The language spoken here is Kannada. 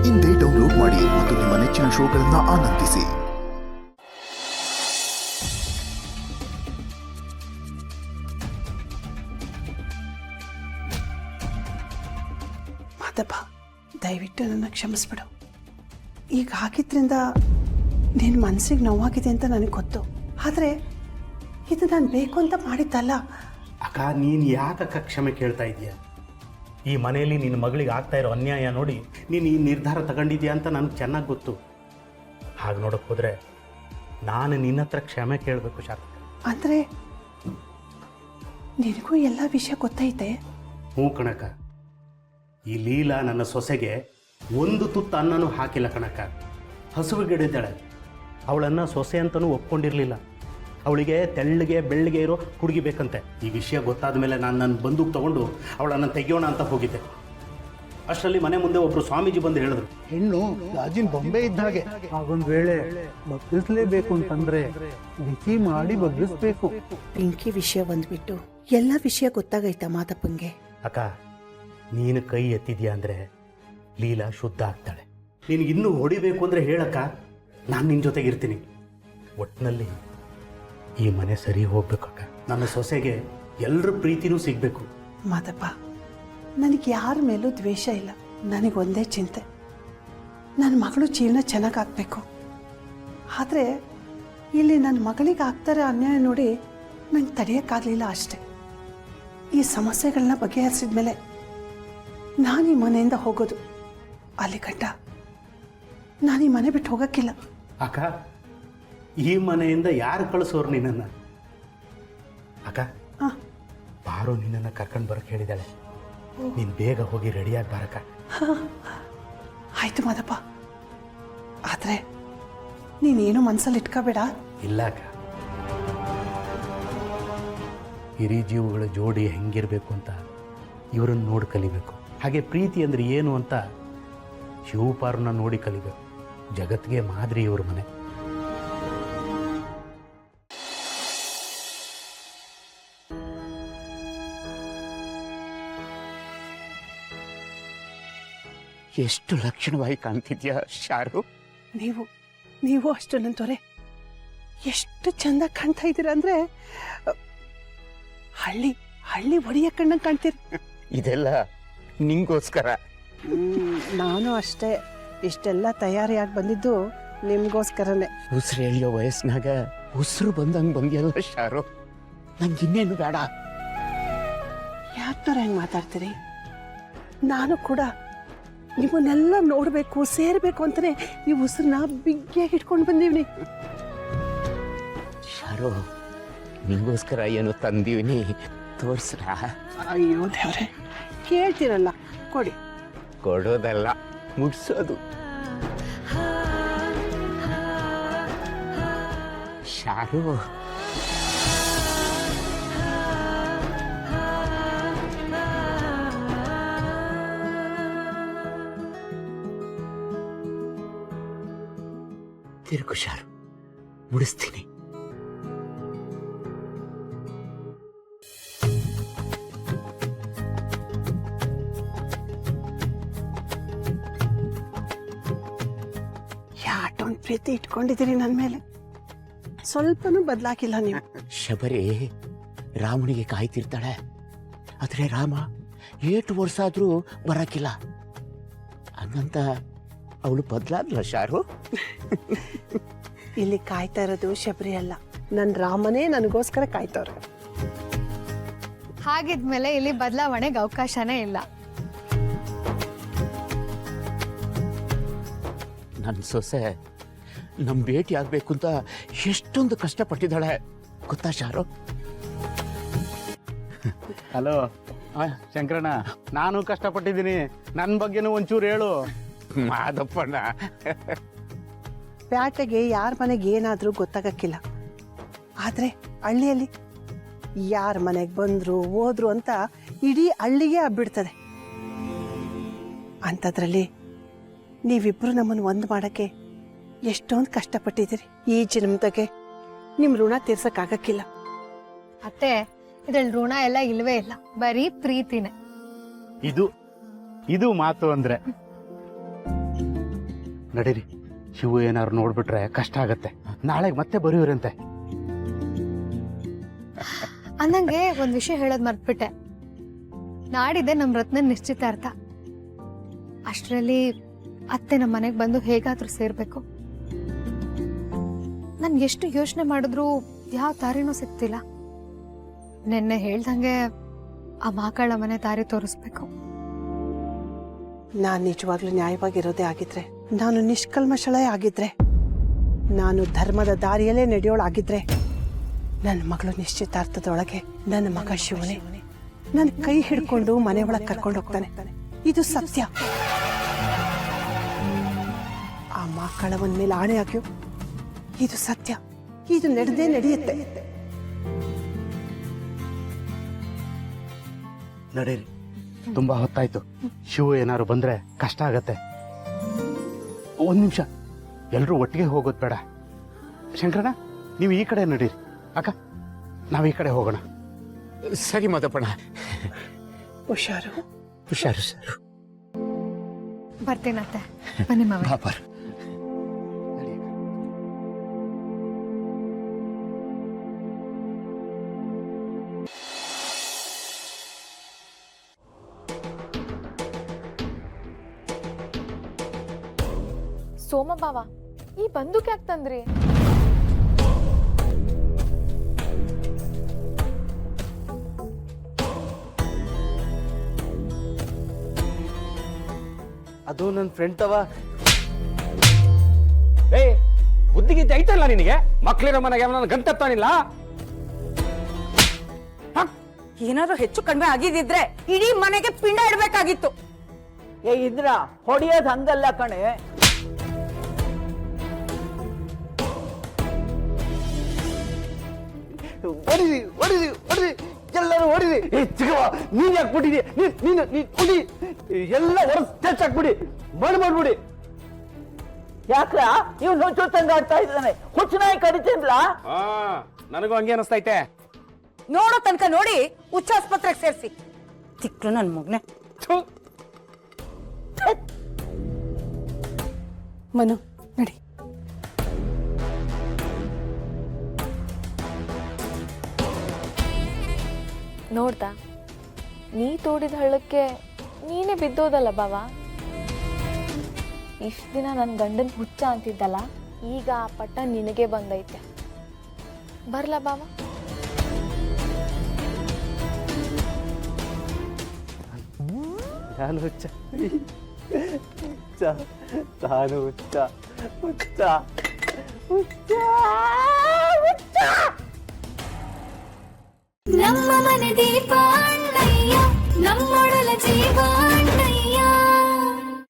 ಇಂದೇ ಡೌನ್ಲೋಡ್ ಮಾಡಿ ಮತ್ತು ನಿಮ್ಮ ನೆಚ್ಚಿನ ಶೋಗಳನ್ನು ಆನಂದಿಸಿ. ಮಾದಪ್ಪ, ದಯವಿಟ್ಟು ನನ್ನ ಕ್ಷಮಿಸ್ಬಿಡು. ಈಗ ಹಾಕಿದ್ರಿಂದ ನಿನ್ನ ಮನಸ್ಸಿಗೆ ನೋವಾಗಿದೆ ಅಂತ ನನಗೆ ಗೊತ್ತು. ಆದರೆ ಇದು ನಾನು ಬೇಕು ಅಂತ ಮಾಡಿದ್ದಲ್ಲ. ಅಕ್ಕ, ನೀನು ಯಾಕಕ್ಕ ಕ್ಷಮೆ ಕೇಳ್ತಾ ಇದೀಯ? ಈ ಮನೆಯಲ್ಲಿ ನಿನ್ನ ಮಗಳಿಗೆ ಆಗ್ತಾ ಇರೋ ಅನ್ಯಾಯ ನೋಡಿ ನೀನು ಈ ನಿರ್ಧಾರ ತಗೊಂಡಿದ್ಯಾ ಅಂತ ನನಗೆ ಚೆನ್ನಾಗಿ ಗೊತ್ತು. ಹಾಗೆ ನೋಡೋಕೆ ಹೋದರೆ ನಾನು ನಿನ್ನ ಹತ್ರ ಕ್ಷಮೆ ಕೇಳಬೇಕು ಶಾರದಕ್ಕ. ಅಂದರೆ ನಿನಗೂ ಎಲ್ಲ ವಿಷಯ ಗೊತ್ತೈತೆ? ಹ್ಞೂ ಕಣಕ್ಕ. ಈ ಲೀಲಾ ನನ್ನ ಸೊಸೆಗೆ ಒಂದು ತುತ್ತು ಅನ್ನನೂ ಹಾಕಿಲ್ಲ ಕಣಕ್ಕ. ಹಸುವಿಗಿಡಿದ್ದಾಳೆ. ಅವಳನ್ನು ಸೊಸೆ ಅಂತಲೂ ಒಪ್ಕೊಂಡಿರಲಿಲ್ಲ. ಅವಳಿಗೆ ತೆಳ್ಳಗೆ ಬೆಳ್ಳಗೆ ಇರೋ ಹುಡುಗಿ ಬೇಕಂತೆ. ಈ ವಿಷಯ ಗೊತ್ತಾದ ಮೇಲೆ ನಾನು ನನ್ನ ಬಂದೂಕು ತೊಗೊಂಡು ಅವಳನ್ನು ತೆಗೆಯೋಣ ಅಂತ ಹೋಗಿದ್ದೆ. ಅಷ್ಟರಲ್ಲಿ ಮನೆ ಮುಂದೆ ಒಬ್ಬರು ಸ್ವಾಮೀಜಿ ಬಂದು ಹೇಳಿದ್ರು, ಹೆಣ್ಣು ಗಾಜಿನ ಬೊಂಬೆ ಇದ್ದ ಹಾಗೆ, ಆಗೊಂದು ವೇಳೆ ಬಗ್ಗಿಸ್ಲೇಬೇಕು ಅಂತಂದ್ರೆ ಬಿಸಿ ಮಾಡಿ ಬಗ್ಗಿಸ್ಬೇಕು. ಪಿಂಕಿ ವಿಷಯ ಬಂದ್ಬಿಟ್ಟು ಎಲ್ಲ ವಿಷಯ ಗೊತ್ತಾಗೈತಾ ಮಾದಪ್ಪಂಗೆ? ಅಕ್ಕ, ನೀನು ಕೈ ಎತ್ತಿದ್ಯಾ ಅಂದರೆ ಲೀಲಾ ಶುದ್ಧ ಆಗ್ತಾಳೆ. ನಿನಗಿನ್ನೂ ಹೊಡಿಬೇಕು ಅಂದರೆ ಹೇಳಕ್ಕ, ನಾನು ನಿನ್ನ ಜೊತೆಗಿರ್ತೀನಿ. ಒಟ್ಟಿನಲ್ಲಿ ಈ ಮನೆ ಸರಿ ಹೋಗ್ಬೇಕಕ್ಕ. ನನ್ನ ಸೊಸೆಗೆ ಎಲ್ಲರ ಪ್ರೀತಿನೂ ಸಿಗಬೇಕು. ಮಾದಪ್ಪ, ನನಗೆ ಯಾರ ಮೇಲೂ ದ್ವೇಷ ಇಲ್ಲ. ನನಗೊಂದೇ ಚಿಂತೆ, ನನ್ನ ಮಗಳು ಜೀವನ ಚೆನ್ನಾಗಾಗಬೇಕು. ಆದರೆ ಇಲ್ಲಿ ನನ್ನ ಮಗಳಿಗೆ ಆಗ್ತಾರೆ ಅನ್ಯಾಯ ನೋಡಿ ನಂಗೆ ತಡೆಯೋಕ್ಕಾಗಲಿಲ್ಲ ಅಷ್ಟೆ. ಈ ಸಮಸ್ಯೆಗಳನ್ನ ಬಗೆಹರಿಸಿದ ಮೇಲೆ ನಾನು ಈ ಮನೆಯಿಂದ ಹೋಗೋದು. ಅಲ್ಲಿ ಗಂಟ ನಾನು ಈ ಮನೆ ಬಿಟ್ಟು ಹೋಗೋಕ್ಕಿಲ್ಲ. ಅಕ್ಕ, ಈ ಮನೆಯಿಂದ ಯಾರು ಕಳಿಸೋರು ನಿನ್ನನ್ನು? ಅಕ್ಕ, ಬಾರೋ ನಿನ್ನನ್ನು ಕರ್ಕೊಂಡು ಬರೋಕ್ಕೆ ಹೇಳಿದ್ದಾಳೆ. ನೀನು ಬೇಗ ಹೋಗಿ ರೆಡಿಯಾಗಿ ಬಾರಕ್ಕ. ಆಯ್ತು ಮಾದಪ್ಪ, ಆದರೆ ನೀನೇನು ಮನಸ್ಸಲ್ಲಿ ಇಟ್ಕೋಬೇಡ. ಇಲ್ಲ ಅಕ್ಕ, ಹಿರಿ ಜೀವಗಳ ಜೋಡಿ ಹೆಂಗಿರಬೇಕು ಅಂತ ಇವರನ್ನು ನೋಡಿ ಕಲಿಬೇಕು. ಹಾಗೆ ಪ್ರೀತಿ ಅಂದರೆ ಏನು ಅಂತ ಶಿವಪಾರನ್ನ ನೋಡಿ ಕಲಿಬೇಕು. ಜಗತ್ತಿಗೆ ಮಾದರಿ ಇವ್ರ ಮನೆ. ಎಷ್ಟು ಲಕ್ಷಣವಾಗಿ ಕಾಣ್ತಿದ್ಯಾ ಶಾರು. ನೀವು ಅಷ್ಟು ನಂತೋರೆ ಎಷ್ಟು ಚಂದ ಕಾಣ್ತಾ ಇದ್ದೀರ ಅಂದ್ರೆ ಹಳ್ಳಿ ಒಡೆಯ ಕಣ್ಣಂಗೆ ಕಾಣ್ತೀರಿ. ಇದೆಲ್ಲ ನಿಂಗೋಸ್ಕರ. ನಾನು ಅಷ್ಟೇ ಇಷ್ಟೆಲ್ಲ ತಯಾರಿಯಾಗಿ ಬಂದಿದ್ದು ನಿಮ್ಗೋಸ್ಕರನೇ. ಉಸಿರು ಎಳೆಯೋ ವಯಸ್ಸಿನಾಗ ಉಸಿರು ಬಂದಂಗೆ ಬಂದಿಯಲ್ಲ ಶಾರು. ನಂಗೆ ಇನ್ನೇನು ಬೇಡ. ಯಾಕಂದ್ರೆ ಹೆಂಗೆ ಮಾತಾಡ್ತೀರಿ? ನಾನು ಕೂಡ ನಿಮ್ಮನ್ನೆಲ್ಲ ನೋಡಬೇಕು, ಸೇರಬೇಕು ಅಂತಾನೆ ಈ ಉಸಿರನ್ನ ಬಿಗ್ಗಿಯಾಗಿ ಇಟ್ಕೊಂಡು ಬಂದೀವಿ. ಶಾರು, ನಿಂಗೋಸ್ಕರ ಏನು ತಂದೀವಿನಿ, ತೋರ್ಸ್ರ? ಅಯ್ಯೋ ದೇವ್ರೆ, ಕೇಳ್ತೀರಲ್ಲ, ಕೊಡಿ. ಕೊಡೋದಲ್ಲ, ಮುಟ್ಸೋದು. ಶಾರು, ತಿರುಗು ಶಾರು, ಮುಡಿಸ್ತೀನಿ. ಯಾಟೊಂದು ಪ್ರೀತಿ ಇಟ್ಕೊಂಡಿದ್ದೀರಿ ನನ್ನ ಮೇಲೆ, ಸ್ವಲ್ಪನೂ ಬದಲಾಗಿಲ್ಲ ನೀವು. ಶಬರಿ ರಾಮನಿಗೆ ಕಾಯ್ತಿರ್ತಾಳೆ, ಆದ್ರೆ ರಾಮ 8 ವರ್ಷ ಆದ್ರೂ ಬರಕಿಲ್ಲ. ಹಂಗಂತ ಅವಳು ಬದಲಾದ್ಲ ಶಾರು. ಇಲ್ಲಿ ಕಾಯ್ತಾ ಇರೋದು ಶಬರಿ ಅಲ್ಲ, ನನ್ನ ರಾಮನೇ ನನಗೋಸ್ಕರ ಕಾಯ್ತವ್ರೆ. ಹಾಗಿದ್ಮೇಲೆ ಇಲ್ಲಿ ಬದಲಾವಣೆಗೆ ಅವಕಾಶನೇ ಇಲ್ಲ. ನನ್ನ ಸೊಸೆ ನಮ್ಮ ಭೇಟಿ ಆಗ್ಬೇಕು ಅಂತ ಎಷ್ಟೊಂದು ಕಷ್ಟಪಟ್ಟಿದ್ದಾಳೆ ಗೊತ್ತಾ ಶಾರು? ಹಲೋ ಶಂಕರಣ್ಣ, ನಾನು ಕಷ್ಟಪಟ್ಟಿದ್ದೀನಿ. ನನ್ನ ಬಗ್ಗೆನೂ ಒಂಚೂರು ಹೇಳು. ಮಾದಪ್ಪಣ್ಣ, ಪ್ಯಾಟೆಗೆ ಯಾರ ಮನೆಗೆ ಏನಾದರೂ ಗೊತ್ತಾಗಕ್ಕಿಲ್ಲ. ಆದರೆ ಹಳ್ಳಿಯಲ್ಲಿ ಯಾರ ಮನೆಗೆ ಬಂದರು ಹೋದ್ರು ಅಂತ ಇಡೀ ಹಳ್ಳಿಗೆ ಹಬ್ಬಿಡ್ತದೆ. ಅಂಥದ್ರಲ್ಲಿ ನೀವಿಬ್ಬರು ನಮ್ಮನ್ನು ಒಂದು ಮಾಡೋಕ್ಕೆ ಎಷ್ಟೊಂದು ಕಷ್ಟಪಟ್ಟಿದ್ದೀರಿ. ಈ ಜನ್ಮದಾಗೆ ನಿಮ್ಮ ಋಣ ತೀರ್ಸಕ್ಕಾಗಕ್ಕಿಲ್ಲ. ಅತ್ತೆ, ಇದ್ರಲ್ಲಿ ಋಣ ಎಲ್ಲ ಇಲ್ವೇ ಇಲ್ಲ, ಬರೀ ಪ್ರೀತಿನೇ. ಇದು ಮಾತು ಅಂದ್ರೆ. ನಡೀರಿ. ಶಿವು ಏನಾದ್ರು ನೋಡ್ಬಿಟ್ರೆ ಕಷ್ಟ ಆಗತ್ತೆ. ನಾಳೆಗೆ ಮತ್ತೆ ಬರೆಯೋರಂತೆ. ಅಂದಂಗೆ ಒಂದ್ ವಿಷಯ ಹೇಳೋದ್ ಮರ್ತ್ಬಿಟ್ಟೆ. ನಾಡಿದೆ ನಮ್ ರತ್ನ ನಿಶ್ಚಿತಾರ್ಥ. ಅಷ್ಟರಲ್ಲಿ ಅತ್ತೆ ನಮ್ಮ ಮನೆಗೆ ಬಂದು ಹೇಗಾದ್ರೂ ಸೇರ್ಬೇಕು. ನನ್ಗೆ ಎಷ್ಟು ಯೋಚನೆ ಮಾಡಿದ್ರು ಯಾವ ದಾರಿನೂ ಸಿಗ್ತಿಲ್ಲ. ನಿನ್ನೆ ಹೇಳ್ದಂಗೆ ಆ ಮಕ್ಕಳ ಮನೆ ದಾರಿ ತೋರಿಸ್ಬೇಕು. ನಾನು ನಿಜವಾಗ್ಲೂ ನ್ಯಾಯವಾಗಿರೋದೇ ಆಗಿದ್ರೆ, ನಾನು ನಿಷ್ಕಲ್ಮಶಳೇ ಆಗಿದ್ರೆ, ನಾನು ಧರ್ಮದ ದಾರಿಯಲ್ಲೇ ನಡೆಯೋಳಾಗಿದ್ರೆ, ನನ್ನ ಮಗಳು ನಿಶ್ಚಿತಾರ್ಥದೊಳಗೆ ನನ್ನ ಮಗ ಶಿವನೇ ನನ್ನ ಕೈ ಹಿಡ್ಕೊಂಡು ಮನೆ ಒಳಗೆ ಕರ್ಕೊಂಡು ಹೋಗ್ತಾನೆ. ಇದು ಸತ್ಯ. ಆ ಮಕ್ಕಳವನ ಮೇಲೆ ಆಣೆ ಆಗ್ಯೋ, ಇದು ಸತ್ಯ. ಇದು ನಡೆಯುತ್ತೆ. ನಡೀರಿ, ತುಂಬಾ ಹೊತ್ತಾಯ್ತು. ಶಿವು ಏನಾದ್ರು ಬಂದ್ರೆ ಕಷ್ಟ ಆಗತ್ತೆ. ಒಂದ್ ನಿಮಿಷ, ಎಲ್ರೂ ಒಟ್ಟಿಗೆ ಹೋಗೋದು ಬೇಡ. ಶಂಕರಣ್ಣ, ನೀವು ಈ ಕಡೆ ನಡೀರಿ. ಅಕ್ಕ, ನಾವ್ ಈ ಕಡೆ ಹೋಗೋಣ. ಸರಿ ಮಾದಪ್ಪಣ್ಣ. ಹುಷಾರು. ಹುಷಾರು ಸರ್. ಬರ್ತೀನತ್ತೆ. ಬನ್ನಿ ಮಾವ. ಬಾಬಾರ್. ಸೋಮಭಾವ, ಈ ಬಂದೂಕ್ ಯಾಕೆ ತಂದ್ರಿ? ಅದು ನನ್ನ ಫ್ರೆಂಡ್ ತವ. ಏ, ಬುದ್ಧಿಗಿದ್ದೆ ಐತಲ್ಲ ನಿನಗೆ? ಮಕ್ಳಿರೋ ಮನೆಗೆ ನನ್ನ ಗಂಟತ್ತಾನಿಲ್ಲ. ಏನಾದ್ರು ಹೆಚ್ಚು ಕಡಿಮೆ ಆಗಿದ್ರೆ ಇಡೀ ಮನೆಗೆ ಪಿಂಡ ಇಡ್ಬೇಕಾಗಿತ್ತು. ಏ ಇದ್ರ ಹೊಡಿಯೋದ್ ಹಂಗಲ್ಲ ಕಣೆ. ಹೊಡಿರಿ ಹೊಡಿರಿ ಹೊಡಿರಿ, ಎಲ್ಲರೂ ಹೊಡಿರಿ. ಏ ಚಿಗವ, ನೀನ್ ಯಾಕೆ ಬಿಟ್ಟಿದಿ? ನೀನು ಹೊಡಿ, ಎಲ್ಲ ಹೊರಸ್ ಹಾಕ್ಬಿಡಿ, ಮಾಡ್ಬಿಡಿ. ಯಾಕ್ರ ಇವ್ ನುಚ್ಚುತ್ತಂಗ ಆಡ್ತಾ ಇದ್ದಾನೆ, ಹುಚ್ಚನಾಯಿ ಕಡಿತೀನ್ಲಾ? ನನಗೂ ಹಂಗೆ ಅನಿಸ್ತೈತೆ. ನೋಡೋ ತನಕ ನೋಡಿ ಹುಚ್ಚಾಸ್ಪತ್ರೆಗೆ ಸೇರಿಸಿ. ತಿಕ್ಳು ನನ್ ಮಗ್ನೆ. ಮನು, ನಡಿ. ನೋಡ್ತಾ, ನೀ ತೋಡಿದ ಹಳ್ಳಕ್ಕೆ ನೀನೇ ಬಿದ್ದೋದಲ್ಲ ಬಾವ. ಇಷ್ಟ ದಿನ ನನ್ನ ಗಂಡನ್ ಹುಚ್ಚ ಅಂತಿದ್ದಲ್ಲ, ಈಗ ಆ ಪಟ್ಟ ನಿನಗೆ ಬಂದೈತೆ. ಬರ್ಲಾ ಬಾವ? ನಾನು ಹುಚ್ಚ, ನಾನು ಹುಚ್ಚ, ಹುಚ್ಚ, ಹುಚ್ಚ, ಹುಚ್ಚ. ನಮ್ಮ ಮನೆ ದೀಪ